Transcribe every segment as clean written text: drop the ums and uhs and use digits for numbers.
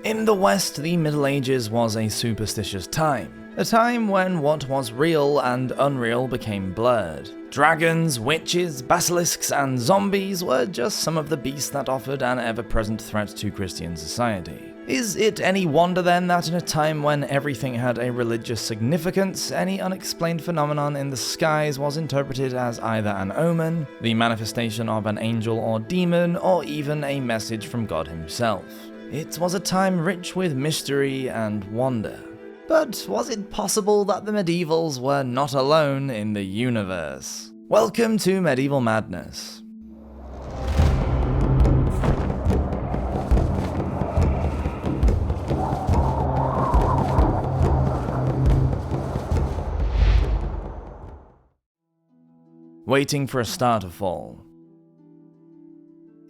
In the West, the Middle Ages was a superstitious time. A time when what was real and unreal became blurred. Dragons, witches, basilisks, and zombies were just some of the beasts that offered an ever-present threat to Christian society. Is it any wonder then that in a time when everything had a religious significance, any unexplained phenomenon in the skies was interpreted as either an omen, the manifestation of an angel or demon, or even a message from God himself? It was a time rich with mystery and wonder. But was it possible that the medievals were not alone in the universe? Welcome to Medieval Madness. Waiting for a star to fall.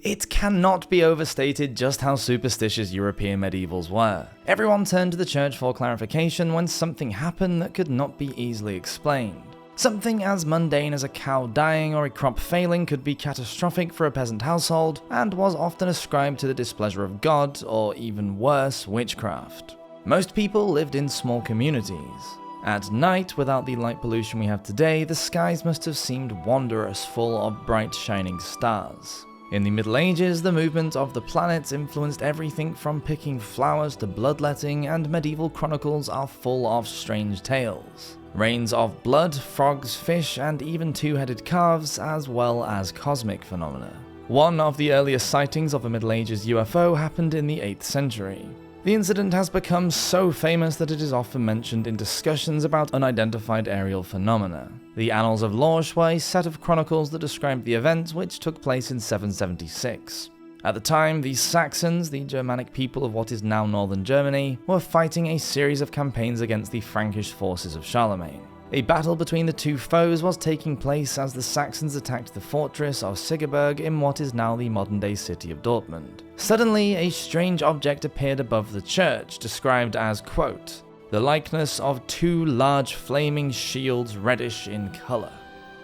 It cannot be overstated just how superstitious European medievals were. Everyone turned to the church for clarification when something happened that could not be easily explained. Something as mundane as a cow dying or a crop failing could be catastrophic for a peasant household, and was often ascribed to the displeasure of God, or even worse, witchcraft. Most people lived in small communities. At night, without the light pollution we have today, the skies must have seemed wondrous, full of bright shining stars. In the Middle Ages, the movement of the planets influenced everything from picking flowers to bloodletting, and medieval chronicles are full of strange tales. Rains of blood, frogs, fish, and even two-headed calves, as well as cosmic phenomena. One of the earliest sightings of a Middle Ages UFO happened in the 8th century. The incident has become so famous that it is often mentioned in discussions about unidentified aerial phenomena. The Annals of Lorsch were a set of chronicles that described the event, which took place in 776. At the time, the Saxons, the Germanic people of what is now northern Germany, were fighting a series of campaigns against the Frankish forces of Charlemagne. A battle between the two foes was taking place as the Saxons attacked the fortress of Sigeberg in what is now the modern-day city of Dortmund. Suddenly, a strange object appeared above the church, described as, quote, "the likeness of two large flaming shields reddish in colour."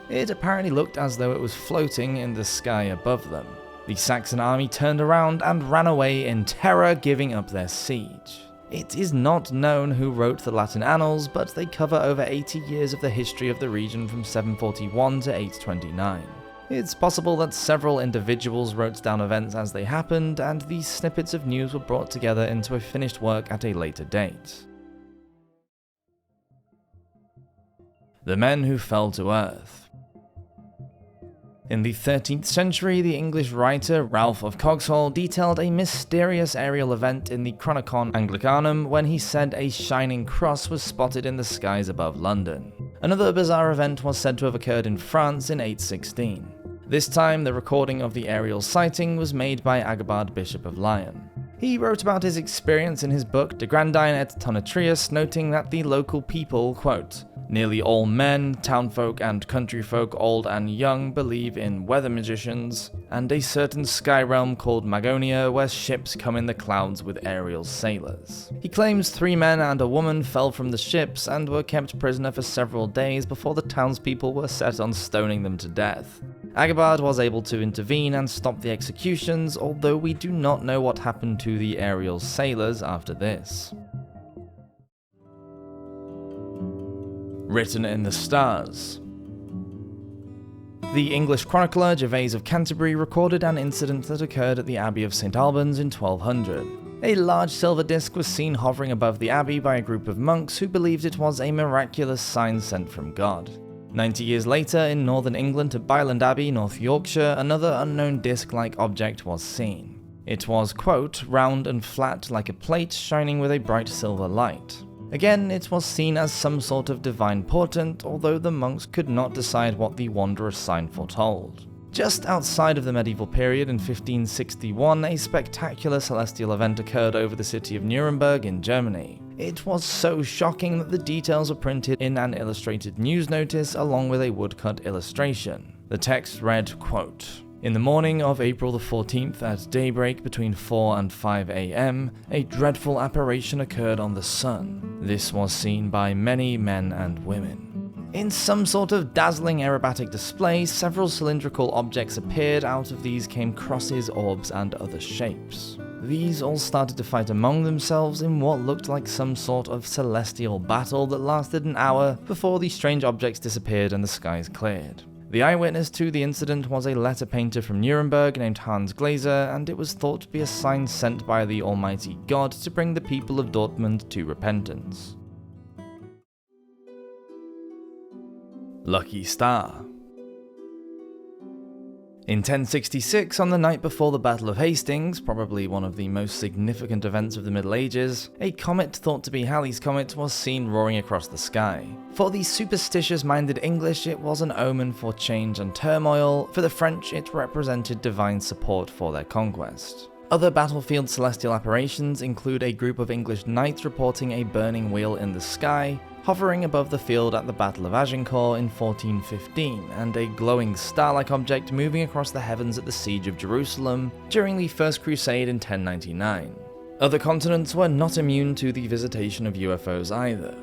It apparently looked as though it was floating in the sky above them. The Saxon army turned around and ran away in terror, giving up their siege. It is not known who wrote the Latin Annals, but they cover over 80 years of the history of the region from 741 to 829. It's possible that several individuals wrote down events as they happened, and these snippets of news were brought together into a finished work at a later date. The men who fell to earth. In the 13th century, the English writer Ralph of Coggeshall detailed a mysterious aerial event in the Chronicon Anglicanum when he said a shining cross was spotted in the skies above London. Another bizarre event was said to have occurred in France in 816. This time, the recording of the aerial sighting was made by Agobard, Bishop of Lyon. He wrote about his experience in his book De Grandine et Tonatrius, noting that the local people, quote, "nearly all men, townfolk and countryfolk, old and young, believe in weather magicians, and a certain sky realm called Magonia, where ships come in the clouds with aerial sailors." He claims 3 men and a woman fell from the ships and were kept prisoner for several days before the townspeople were set on stoning them to death. Agobard was able to intervene and stop the executions, although we do not know what happened to the aerial sailors after this. Written in the stars. The English chronicler Gervase of Canterbury recorded an incident that occurred at the Abbey of St. Albans in 1200. A large silver disc was seen hovering above the abbey by a group of monks who believed it was a miraculous sign sent from God. 90 years later, in northern England at Byland Abbey, North Yorkshire, another unknown disc-like object was seen. It was, quote, "round and flat like a plate, shining with a bright silver light." Again, it was seen as some sort of divine portent, although the monks could not decide what the wondrous sign foretold. Just outside of the medieval period in 1561, a spectacular celestial event occurred over the city of Nuremberg in Germany. It was so shocking that the details were printed in an illustrated news notice along with a woodcut illustration. The text read, quote, "In the morning of April the 14th at daybreak between 4 and 5 a.m., a dreadful apparition occurred on the sun. This was seen by many men and women." In some sort of dazzling aerobatic display, several cylindrical objects appeared. Out of these came crosses, orbs, and other shapes. These all started to fight among themselves in what looked like some sort of celestial battle that lasted an hour before the strange objects disappeared and the skies cleared. The eyewitness to the incident was a letter painter from Nuremberg named Hans Glaser, and it was thought to be a sign sent by the Almighty God to bring the people of Dortmund to repentance. Lucky Star. In 1066, on the night before the Battle of Hastings, probably one of the most significant events of the Middle Ages, a comet thought to be Halley's Comet was seen roaring across the sky. For the superstitious-minded English, it was an omen for change and turmoil. For the French, it represented divine support for their conquest. Other battlefield celestial apparitions include a group of English knights reporting a burning wheel in the sky, hovering above the field at the Battle of Agincourt in 1415, and a glowing star-like object moving across the heavens at the Siege of Jerusalem during the First Crusade in 1099. Other continents were not immune to the visitation of UFOs either.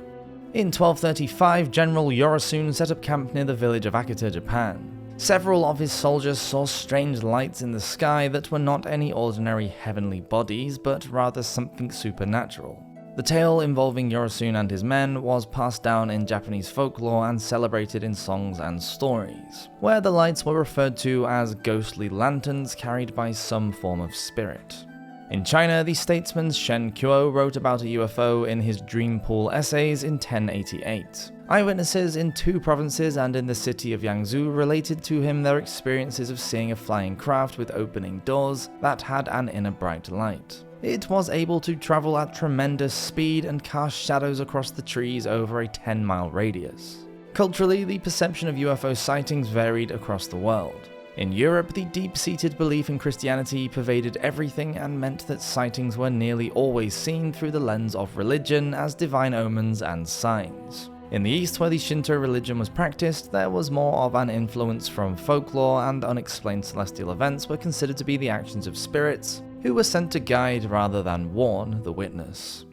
In 1235, General Yorosun set up camp near the village of Akita, Japan. Several of his soldiers saw strange lights in the sky that were not any ordinary heavenly bodies, but rather something supernatural. The tale involving Yorosun and his men was passed down in Japanese folklore and celebrated in songs and stories, where the lights were referred to as ghostly lanterns carried by some form of spirit. In China, the statesman Shen Kuo wrote about a UFO in his Dream Pool essays in 1088. Eyewitnesses in 2 provinces and in the city of Yangzhou related to him their experiences of seeing a flying craft with opening doors that had an inner bright light. It was able to travel at tremendous speed and cast shadows across the trees over a 10-mile radius. Culturally, the perception of UFO sightings varied across the world. In Europe, the deep-seated belief in Christianity pervaded everything and meant that sightings were nearly always seen through the lens of religion as divine omens and signs. In the East, where the Shinto religion was practiced, there was more of an influence from folklore, and unexplained celestial events were considered to be the actions of spirits who were sent to guide rather than warn the witness.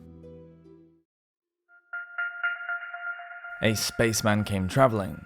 A spaceman came traveling.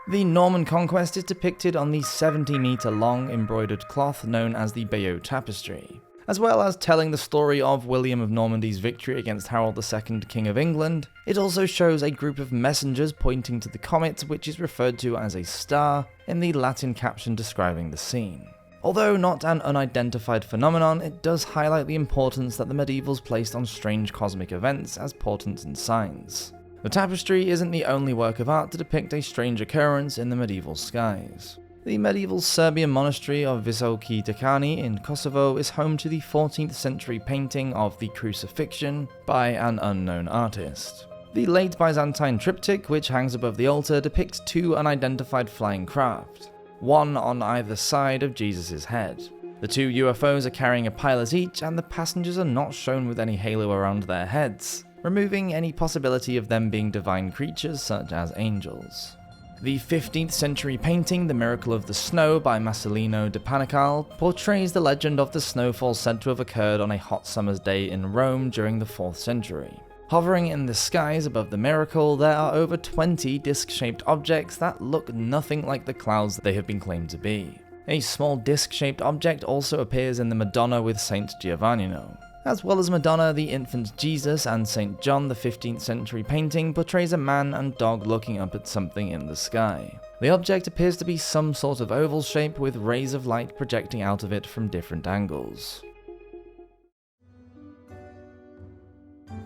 The Norman conquest is depicted on the 70-meter long embroidered cloth known as the Bayeux Tapestry. As well as telling the story of William of Normandy's victory against Harold II, King of England, it also shows a group of messengers pointing to the comet, which is referred to as a star in the Latin caption describing the scene. Although not an unidentified phenomenon, it does highlight the importance that the medievals placed on strange cosmic events as portents and signs. The tapestry isn't the only work of art to depict a strange occurrence in the medieval skies. The medieval Serbian monastery of Visoki Dekani in Kosovo is home to the 14th century painting of the Crucifixion by an unknown artist. The late Byzantine triptych, which hangs above the altar, depicts 2 unidentified flying craft, one on either side of Jesus' head. The 2 UFOs are carrying a pilot each, and the passengers are not shown with any halo around their heads, removing any possibility of them being divine creatures such as angels. The 15th century painting, The Miracle of the Snow by Marcellino de Panical, portrays the legend of the snowfall said to have occurred on a hot summer's day in Rome during the 4th century. Hovering in the skies above the miracle, there are over 20 disc-shaped objects that look nothing like the clouds they have been claimed to be. A small disc-shaped object also appears in the Madonna with Saint Giovannino. As well as Madonna, the infant Jesus and St. John, the 15th century painting portrays a man and dog looking up at something in the sky. The object appears to be some sort of oval shape with rays of light projecting out of it from different angles.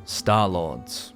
Star-Lords.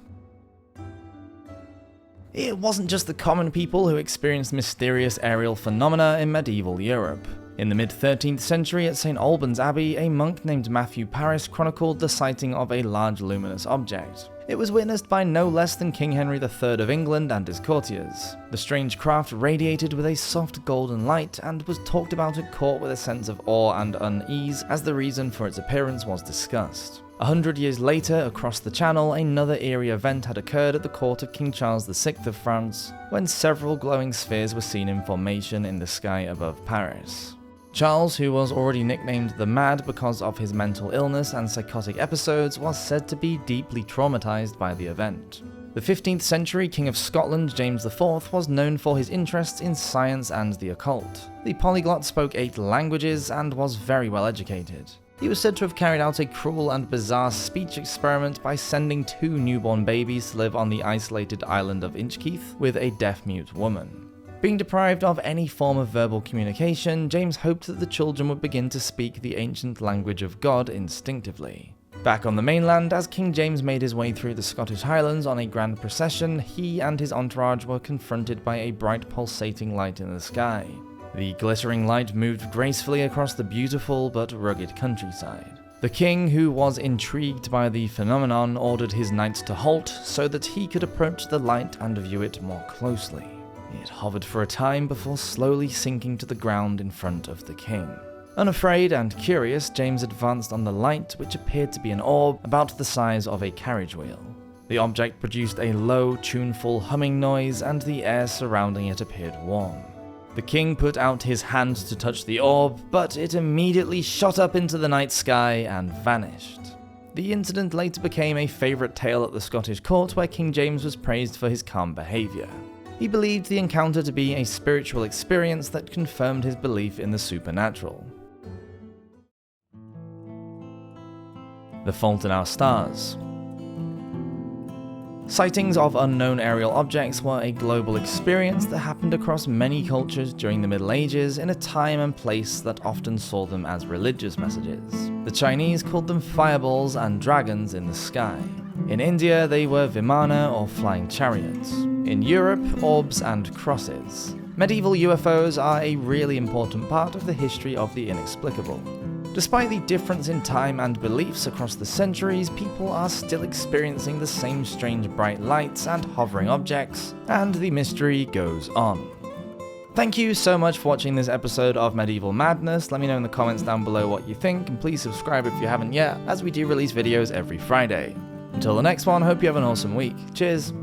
It wasn't just the common people who experienced mysterious aerial phenomena in medieval Europe. In the mid-13th century at St. Albans Abbey, a monk named Matthew Paris chronicled the sighting of a large luminous object. It was witnessed by no less than King Henry III of England and his courtiers. The strange craft radiated with a soft golden light and was talked about at court with a sense of awe and unease as the reason for its appearance was discussed. 100 years later, across the Channel, another eerie event had occurred at the court of King Charles VI of France, when several glowing spheres were seen in formation in the sky above Paris. Charles, who was already nicknamed the Mad because of his mental illness and psychotic episodes, was said to be deeply traumatized by the event. The 15th century King of Scotland, James IV, was known for his interests in science and the occult. The polyglot spoke 8 languages and was very well educated. He was said to have carried out a cruel and bizarre speech experiment by sending 2 newborn babies to live on the isolated island of Inchkeith with a deaf-mute woman. Being deprived of any form of verbal communication, James hoped that the children would begin to speak the ancient language of God instinctively. Back on the mainland, as King James made his way through the Scottish Highlands on a grand procession, he and his entourage were confronted by a bright pulsating light in the sky. The glittering light moved gracefully across the beautiful but rugged countryside. The king, who was intrigued by the phenomenon, ordered his knights to halt so that he could approach the light and view it more closely. It hovered for a time before slowly sinking to the ground in front of the king. Unafraid and curious, James advanced on the light, which appeared to be an orb about the size of a carriage wheel. The object produced a low, tuneful humming noise, and the air surrounding it appeared warm. The king put out his hand to touch the orb, but it immediately shot up into the night sky and vanished. The incident later became a favourite tale at the Scottish court, where King James was praised for his calm behaviour. He believed the encounter to be a spiritual experience that confirmed his belief in the supernatural. The Fault in Our Stars. Sightings of unknown aerial objects were a global experience that happened across many cultures during the Middle Ages in a time and place that often saw them as religious messages. The Chinese called them fireballs and dragons in the sky. In India, they were vimana or flying chariots. In Europe, orbs and crosses. Medieval UFOs are a really important part of the history of the inexplicable. Despite the difference in time and beliefs across the centuries, people are still experiencing the same strange bright lights and hovering objects, and the mystery goes on. Thank you so much for watching this episode of Medieval Madness. Let me know in the comments down below what you think, and please subscribe if you haven't yet, as we do release videos every Friday. Until the next one, hope you have an awesome week. Cheers!